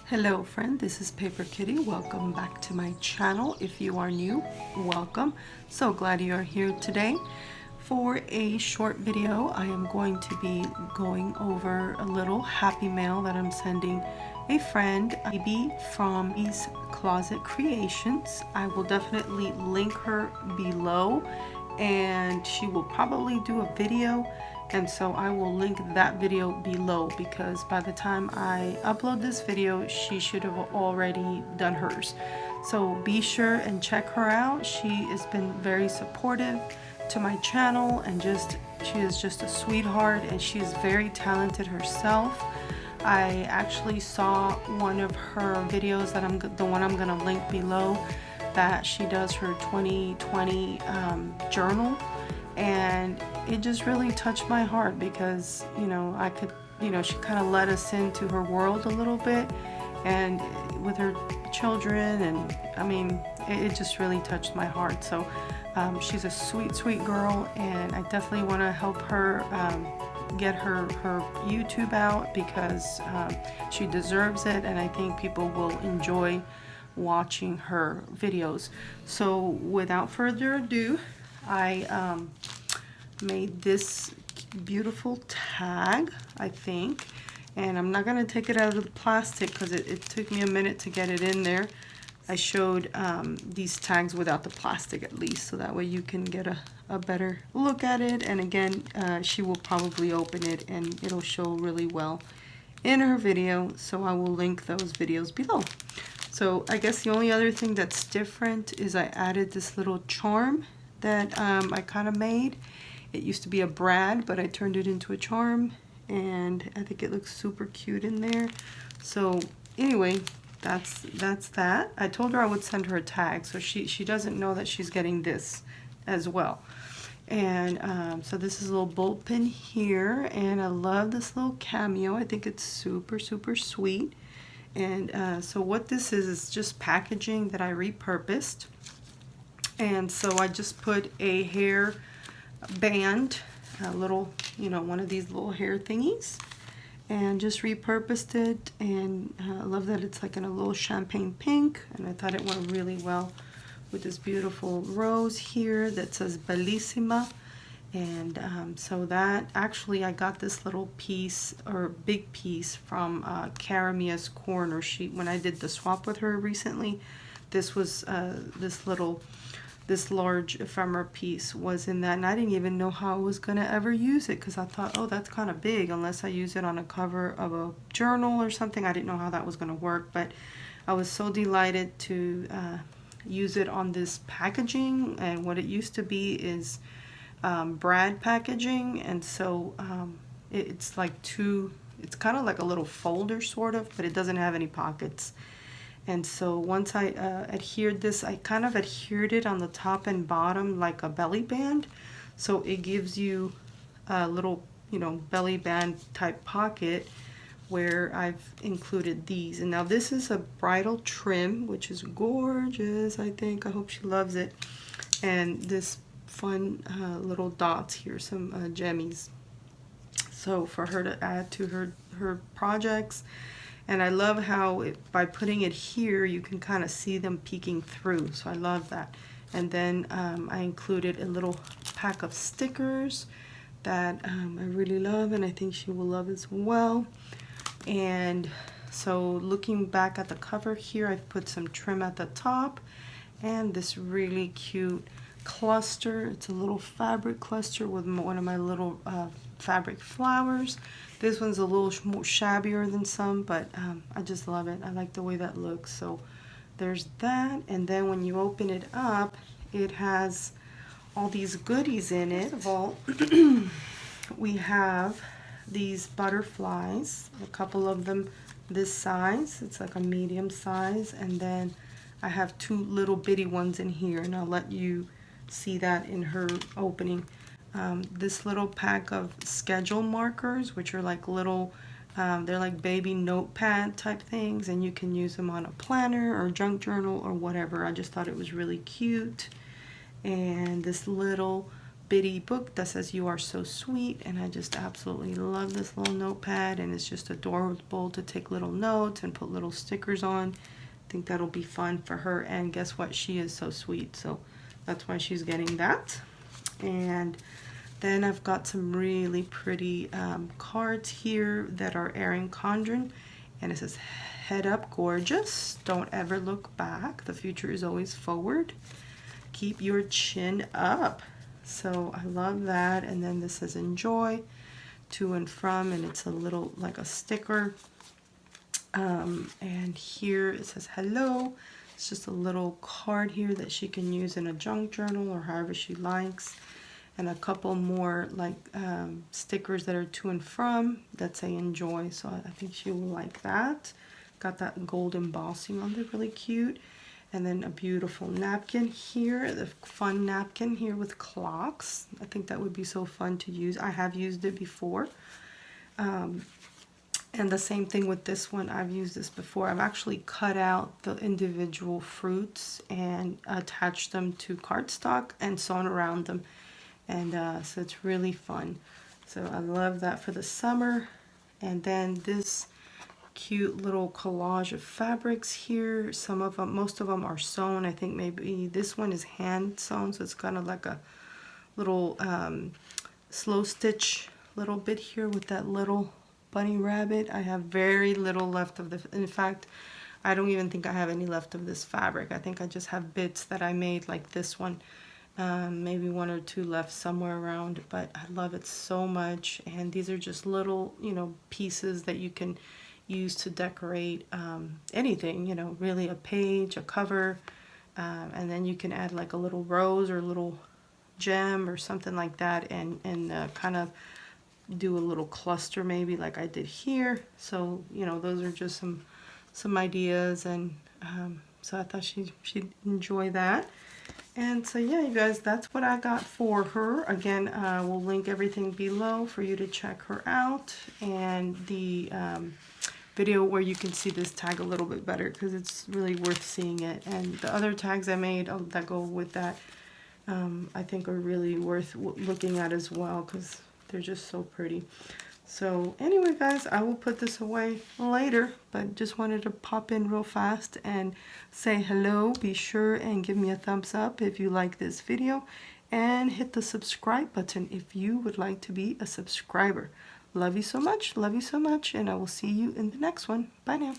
Hello friend, this is Paper Kitty. Welcome back to my channel. If you are new, welcome. So glad you are here today. For a short video, I am going to be going over a little happy mail that I'm sending a friend, Ibi from I's Closet Creations. I will definitely link her below and she will probably do a video, and so I will link that video below because by the time I upload this video she should have already done hers. So be sure and check her out. She has been very supportive to my channel and she is just a sweetheart, and she is very talented herself. I actually saw one of her videos that the one I'm gonna link below, that she does her 2020 journal, and it just really touched my heart because I could, she kind of let us into her world a little bit, and with her children, and I mean it just really touched my heart. So she's a sweet girl, and I definitely want to help her get her YouTube out because she deserves it, and I think people will enjoy watching her videos. So without further ado, I made this beautiful tag, I think, and I'm not going to take it out of the plastic because it took me a minute to get it in there. I showed these tags without the plastic at least, so that way you can get a better look at it. And again, she will probably open it and it'll show really well in her video, so I will link those videos below. So I guess the only other thing that's different is I added this little charm that I kind of made. It used to be a brad, but I turned it into a charm, and I think it looks super cute in there. So anyway, that's that. I told her I would send her a tag, so she doesn't know that she's getting this as well. And so this is a little bolt pin here, and I love this little cameo. I think it's super sweet. And so what this is just packaging that I repurposed. And so I just put a hair band, a little, one of these little hair thingies, and just repurposed it. And I love that it's like in a little champagne pink, and I thought it went really well with this beautiful rose here that says Bellissima. And so that actually, I got this little piece, or big piece, from Karamia's Corner. When I did the swap with her recently, this was this large ephemera piece was in that, and I didn't even know how I was gonna ever use it because I thought, oh, that's kind of big unless I use it on a cover of a journal or something. I didn't know how that was gonna work, but I was so delighted to use it on this packaging. And what it used to be is brad packaging, and so it's like it's kind of like a little folder sort of, but it doesn't have any pockets. And so once I adhered this, I kind of adhered it on the top and bottom like a belly band, so it gives you a little belly band type pocket where I've included these. And now this is a bridal trim, which is gorgeous. I think, I hope she loves it. And this fun little dots here, some gemmies, so for her to add to her projects. And I love how by putting it here you can kind of see them peeking through, so I love that. And then I included a little pack of stickers that I really love, and I think she will love as well. And so looking back at the cover here, I've put some trim at the top and this really cute cluster. It's a little fabric cluster with one of my little fabric flowers. This one's a little more shabbier than some, but I just love it. I like the way that looks. So there's that. And then when you open it up, it has all these goodies in it. First of all, we have these butterflies, a couple of them this size. It's like a medium size. And then I have two little bitty ones in here, and I'll let you see that in her opening. This little pack of schedule markers, which are like little, they're like baby notepad type things, and you can use them on a planner or junk journal or whatever. I just thought it was really cute. And this little bitty book that says "You are so sweet," and I just absolutely love this little notepad, and it's just adorable to take little notes and put little stickers on. I think that'll be fun for her, and guess what, she is so sweet, so that's why she's getting that. And then I've got some really pretty cards here that are Erin Condren, and it says, "Head up, gorgeous. Don't ever look back. The future is always forward. Keep your chin up." So I love that. And then this says, "Enjoy, to and from," and it's a little like a sticker. And here it says, "Hello." It's just a little card here that she can use in a junk journal or however she likes. And a couple more like stickers that are to and from that say "Enjoy," so I think she will like that. Got that gold embossing on there, really cute. And then a beautiful napkin here, the fun napkin here with clocks. I think that would be so fun to use. I have used it before. And the same thing with this one, I've used this before. I've actually cut out the individual fruits and attached them to cardstock and sewn around them. And so it's really fun. So I love that for the summer. And then this cute little collage of fabrics here. Some of them, most of them are sewn. I think maybe this one is hand sewn, so it's kind of like a little slow stitch little bit here with that little bunny rabbit. I have very little left of the, in fact, I don't even think I have any left of this fabric. I think I just have bits that I made like this one. Maybe one or two left somewhere around, but I love it so much. And these are just little, you know, pieces that you can use to decorate anything, you know, really a page, a cover, and then you can add like a little rose or a little gem or something like that, and kind of do a little cluster maybe like I did here. So, you know, those are just some ideas, and so I thought she'd enjoy that. And so yeah, you guys, that's what I got for her. Again, we'll link everything below for you to check her out, and the video where you can see this tag a little bit better, because it's really worth seeing it. And the other tags I made that go with that, I think are really worth looking at as well, because they're just so pretty. So anyway, guys, I will put this away later, but just wanted to pop in real fast and say hello. Be sure and give me a thumbs up if you like this video, and hit the subscribe button if you would like to be a subscriber. Love you so much, and I will see you in the next one. Bye now.